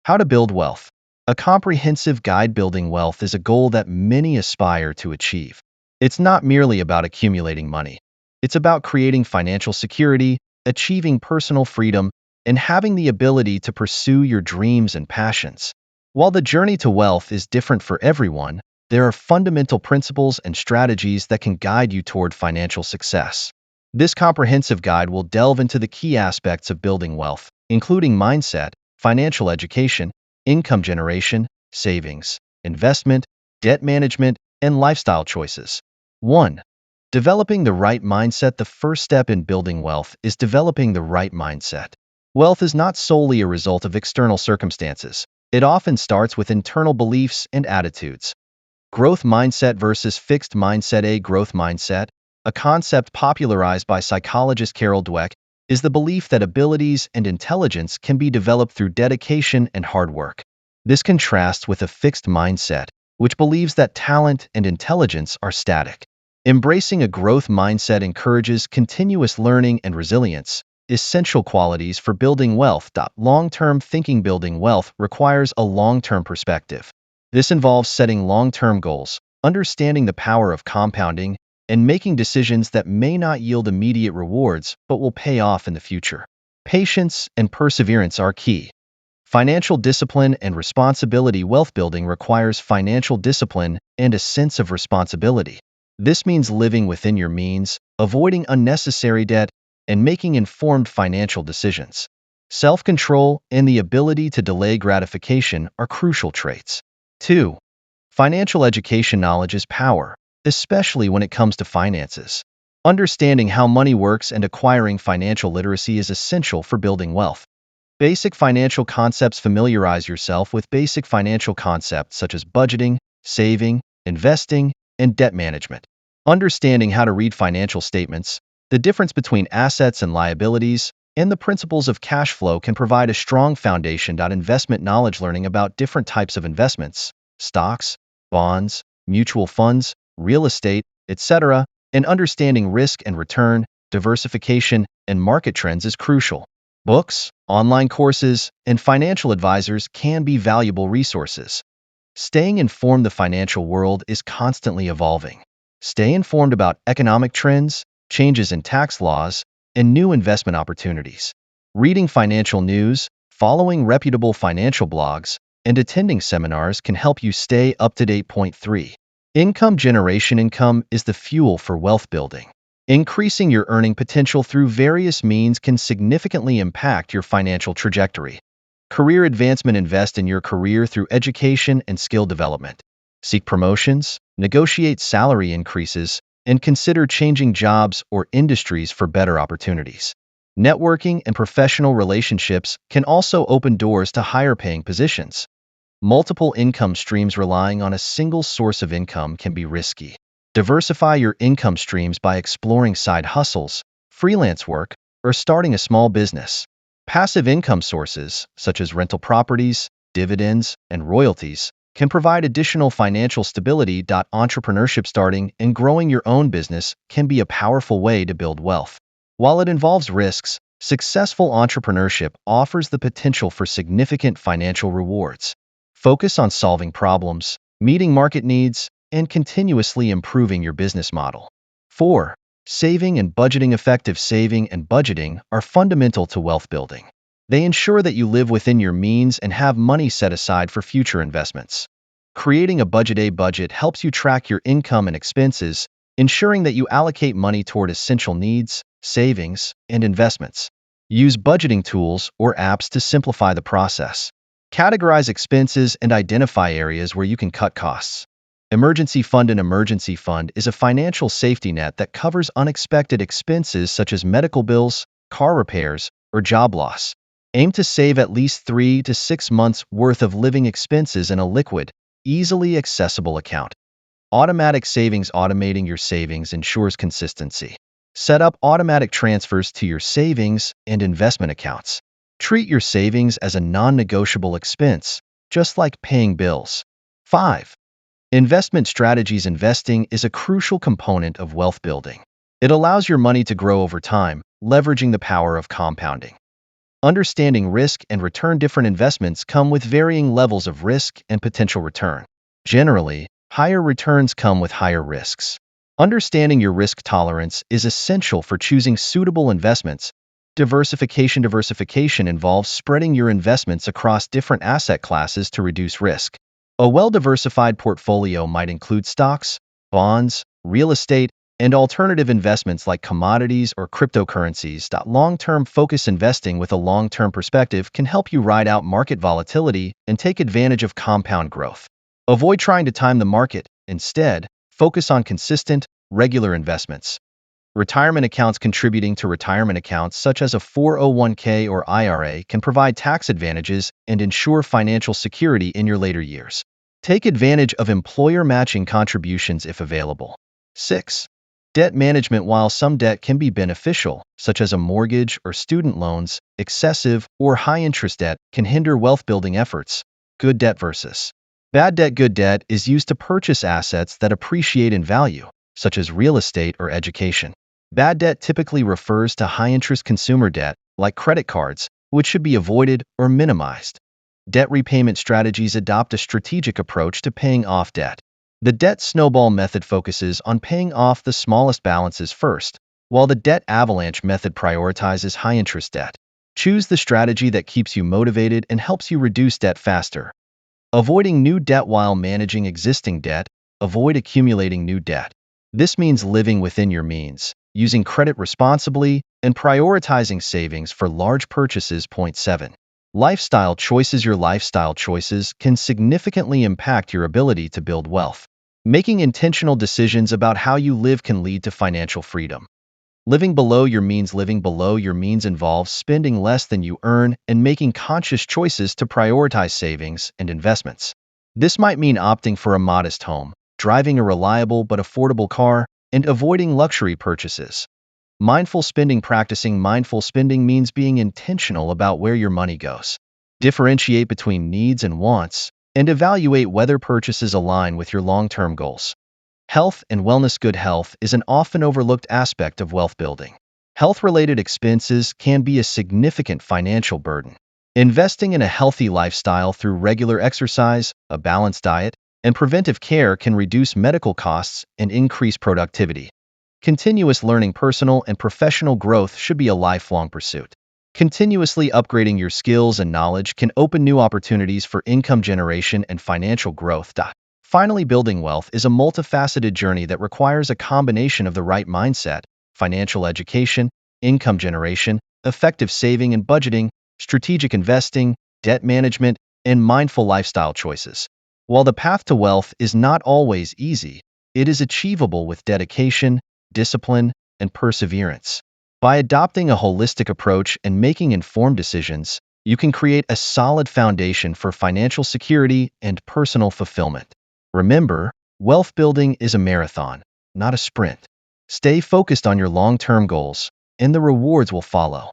How to build wealth. A comprehensive guide. Building wealth is a goal that many aspire to achieve. It's not merely about accumulating money. It's about creating financial security, achieving personal freedom, and having the ability to pursue your dreams and passions. While the journey to wealth is different for everyone, there are fundamental principles and strategies that can guide you toward financial success. This comprehensive guide will delve into the key aspects of building wealth, including mindset, financial education, income generation, savings, investment, debt management, and lifestyle choices. 1. Developing the right mindset. The first step in building wealth is developing the right mindset. Wealth is not solely a result of external circumstances. It often starts with internal beliefs and attitudes. Growth mindset versus fixed mindset. A growth mindset, a concept popularized by psychologist Carol Dweck, is the belief that abilities and intelligence can be developed through dedication and hard work. This contrasts with a fixed mindset, which believes that talent and intelligence are static. Embracing a growth mindset encourages continuous learning and resilience, essential qualities for building wealth. Long-term thinking. Building wealth requires a long-term perspective. This involves setting long-term goals, understanding the power of compounding, and making decisions that may not yield immediate rewards but will pay off in the future. Patience and perseverance are key. Financial discipline and responsibility. Wealth building requires financial discipline and a sense of responsibility. This means living within your means, avoiding unnecessary debt, and making informed financial decisions. Self-control and the ability to delay gratification are crucial traits. 2. Financial education. Knowledge is power, especially when it comes to finances. Understanding how money works and acquiring financial literacy is essential for building wealth. Basic financial concepts. Familiarize yourself with basic financial concepts such as budgeting, saving, investing, and debt management. Understanding how to read financial statements, the difference between assets and liabilities, and the principles of cash flow can provide a strong foundation. Investment knowledge. Learning about different types of investments, stocks, bonds, mutual funds, real estate, etc., and understanding risk and return, diversification, and market trends is crucial. Books, online courses, and financial advisors can be valuable resources. Staying informed. The financial world is constantly evolving. Stay informed about economic trends, changes in tax laws, and new investment opportunities. Reading financial news, following reputable financial blogs, and attending seminars can help you stay up to date. Point 3. Income generation. Income is the fuel for wealth building. Increasing your earning potential through various means can significantly impact your financial trajectory. Career advancement. Invest in your career through education and skill development. Seek promotions, negotiate salary increases, and consider changing jobs or industries for better opportunities. Networking and professional relationships can also open doors to higher-paying positions. Multiple income streams. Relying on a single source of income can be risky. Diversify your income streams by exploring side hustles, freelance work, or starting a small business. Passive income sources, such as rental properties, dividends, and royalties, can provide additional financial stability. Entrepreneurship. Starting and growing your own business can be a powerful way to build wealth. While it involves risks, successful entrepreneurship offers the potential for significant financial rewards. Focus on solving problems, meeting market needs, and continuously improving your business model. 4. Saving and budgeting. Effective saving and budgeting are fundamental to wealth building. They ensure that you live within your means and have money set aside for future investments. Creating a budget. A budget helps you track your income and expenses, ensuring that you allocate money toward essential needs, savings, and investments. Use budgeting tools or apps to simplify the process. Categorize expenses and identify areas where you can cut costs. Emergency fund. An emergency fund is a financial safety net that covers unexpected expenses such as medical bills, car repairs, or job loss. Aim to save at least 3 to 6 months' worth of living expenses in a liquid, easily accessible account. Automatic savings. Automating your savings ensures consistency. Set up automatic transfers to your savings and investment accounts. Treat your savings as a non-negotiable expense, just like paying bills. 5. Investment strategies. Investing is a crucial component of wealth building. It allows your money to grow over time, leveraging the power of compounding. Understanding risk and return. Different investments come with varying levels of risk and potential return. Generally, higher returns come with higher risks. Understanding your risk tolerance is essential for choosing suitable investments. Diversification involves spreading your investments across different asset classes to reduce risk. A well-diversified portfolio might include stocks, bonds, real estate, and alternative investments like commodities or cryptocurrencies. Long-term focus. Investing with a long-term perspective can help you ride out market volatility and take advantage of compound growth. Avoid trying to time the market. Instead, focus on consistent, regular investments. Retirement accounts. Contributing to retirement accounts such as a 401k or IRA can provide tax advantages and ensure financial security in your later years. Take advantage of employer matching contributions if available. 6. Debt management. While some debt can be beneficial, such as a mortgage or student loans, excessive or high-interest debt can hinder wealth-building efforts. Good debt versus bad debt. Good debt is used to purchase assets that appreciate in value, such as real estate or education. Bad debt typically refers to high-interest consumer debt, like credit cards, which should be avoided or minimized. Debt repayment strategies. Adopt a strategic approach to paying off debt. The debt snowball method focuses on paying off the smallest balances first, while the debt avalanche method prioritizes high-interest debt. Choose the strategy that keeps you motivated and helps you reduce debt faster. Avoiding new debt. While managing existing debt, avoid accumulating new debt. This means living within your means, using credit responsibly, and prioritizing savings for large purchases. Point 7. Lifestyle choices. Your lifestyle choices can significantly impact your ability to build wealth. Making intentional decisions about how you live can lead to financial freedom. Living below your means. Living below your means involves spending less than you earn and making conscious choices to prioritize savings and investments. This might mean opting for a modest home, driving a reliable but affordable car, and avoiding luxury purchases. Mindful spending. Practicing mindful spending means being intentional about where your money goes. Differentiate between needs and wants, and evaluate whether purchases align with your long-term goals. Health and wellness. Good health is an often overlooked aspect of wealth building. Health-related expenses can be a significant financial burden. Investing in a healthy lifestyle through regular exercise, a balanced diet, and preventive care can reduce medical costs and increase productivity. Continuous learning. Personal and professional growth should be a lifelong pursuit. Continuously upgrading your skills and knowledge can open new opportunities for income generation and financial growth. Finally, building wealth is a multifaceted journey that requires a combination of the right mindset, financial education, income generation, effective saving and budgeting, strategic investing, debt management, and mindful lifestyle choices. While the path to wealth is not always easy, it is achievable with dedication, discipline, and perseverance. By adopting a holistic approach and making informed decisions, you can create a solid foundation for financial security and personal fulfillment. Remember, wealth building is a marathon, not a sprint. Stay focused on your long-term goals, and the rewards will follow.